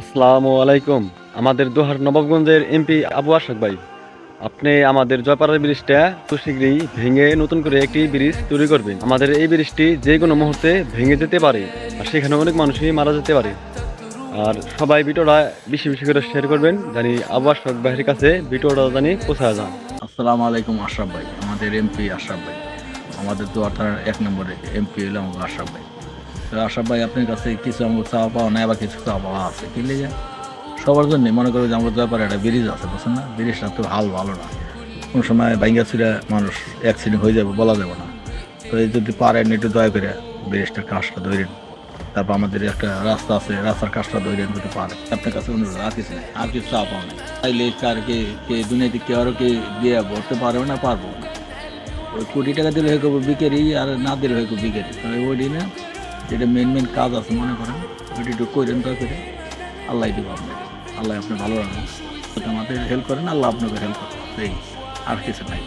আসসালামু আলাইকুম। আমাদের দোহার নবাবগঞ্জের এমপি আবু আশরাক ভাই, আপনি আমাদের জয়পাড়ার ব্রিজটা খুব শীঘ্রই ভেঙে নতুন করে একটি ব্রিজ তৈরি করবেন। আমাদের এই ব্রিজটি যে কোনো মুহূর্তে ভেঙে যেতে পারে আর সেখানে অনেক মানুষই মারা যেতে পারে। আর সবাই ভিডিওটা বেশি বেশি করে শেয়ার করবেন, জানি আবু আশরাক ভাইয়ের কাছে ভিডিওটা জানি পৌঁছায় যান। আসসালামু আলাইকুম আশরাফ ভাই, আমাদের এমপি আশরাফ ভাই, আমাদের তো অর্থাৎ 1 নম্বরে এমপি হলো আমাদের আশরাফ ভাই। তো আশরাফ ভাই আপনার কাছে কিছু আমাকে চাওয়া পাওয়া নাই, আবার কিছু চাওয়া পাওয়া আছে কি লেগে সবার জন্য মনে করো যে আমাদের ব্যাপারে একটা ব্রিজ আছে, বুঝছেন না? ব্রিজটা তো ভালো না, কোনো সময় ভাঙ্গা ছিঁড়া মানুষ অ্যাক্সিডেন্ট হয়ে যাবে, বলা যাবে না। তো এই যদি পারেন একটু দয়া করে ব্রিজটার কাজটা ধরেন। তারপর আমাদের একটা রাস্তা আছে, রাস্তার কাজটা ধরেন যদি পারেন। আপনার কাছে অনুরোধ, আর কিছু নেই, আর কিছু চাওয়া পাওয়া নেই। তাইলে কার কে দুনিয়াতে কেউ আরও কে দিয়ে ভরতে পারবে না, পারবো না। ওই কোটি টাকা দিলে হয়ে করবো বিকেরি, আর না দিলে হয়ে করবো বিকেরি। তবে ওই দিনে যেটা মেন কাজ আছে মনে করেন, ওইটা একটু করেন দয়া করে। আল্লাহ দিব আপনাকে, আল্লাহ আপনি ভালো রাখেন, আমাদের হেল্প করেন, আল্লাহ আপনাকে হেল্প করেন, এই আর কিছু নাই।